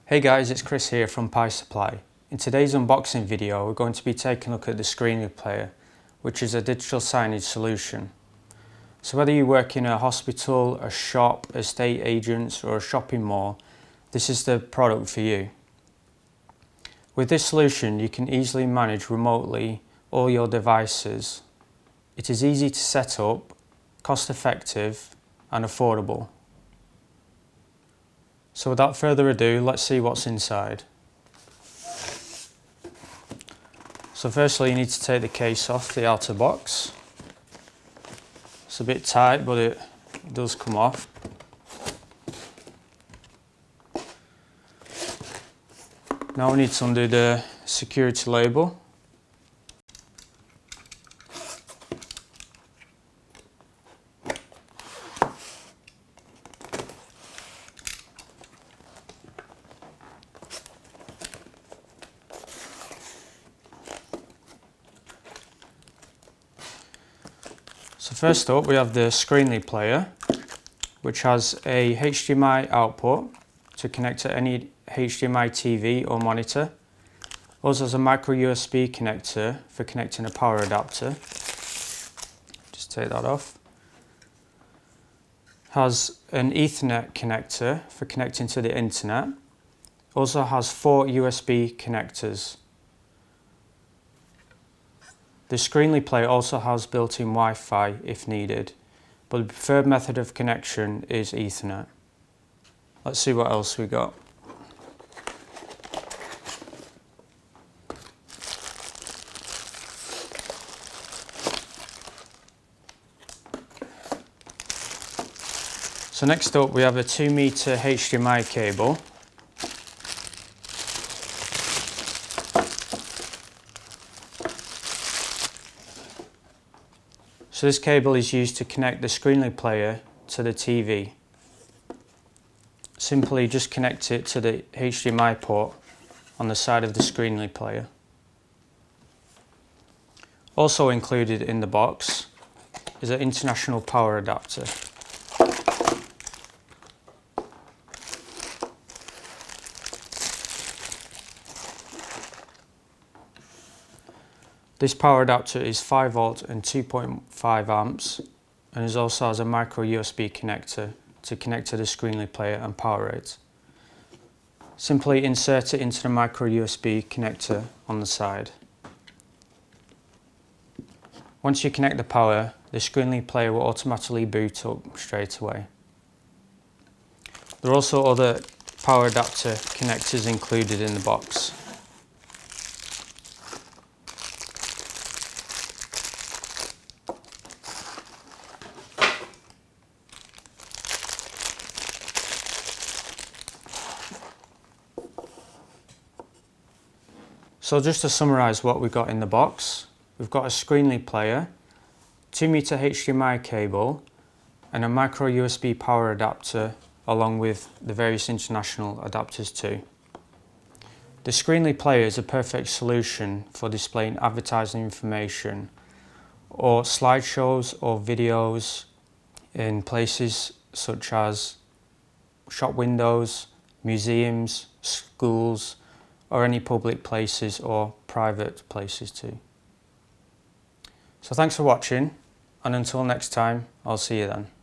Hey guys, it's Chris here from Pi Supply. In today's unboxing video, we're going to be taking a look at the Signage player, which is a digital signage solution. So whether you work in a hospital, a shop, estate agents or a shopping mall, this is the product for you. With this solution, you can easily manage remotely all your devices. It is easy to set up, cost effective and affordable. So without further ado, let's see what's inside. So firstly, you need to take the case off the outer box. It's a bit tight, but it does come off. Now we need to undo the security label. So first up, we have the Signage player, which has a HDMI output to connect to any HDMI TV or monitor. Also has a micro USB connector for connecting a power adapter. Just take that off. Has an Ethernet connector for connecting to the internet. Also has 4 USB connectors. The Signage player also has built-in Wi-Fi if needed, but the preferred method of connection is Ethernet. Let's see what else we got. So next up we have a 2-meter HDMI cable. So this cable is used to connect the Signage player to the TV. Simply just connect it to the HDMI port on the side of the Signage player. Also included in the box is an international power adapter. This power adapter is 5 volt and 2.5 amps and it also has a micro USB connector to connect to the Signage player and power it. Simply insert it into the micro USB connector on the side. Once you connect the power, the Signage player will automatically boot up straight away. There are also other power adapter connectors included in the box. So just to summarise what we've got in the box, we've got a Signage player, 2-meter HDMI cable and a micro USB power adapter along with the various international adapters too. The Signage player is a perfect solution for displaying advertising information or slideshows or videos in places such as shop windows, museums, schools, or any public places or private places too. So thanks for watching, and until next time, I'll see you then.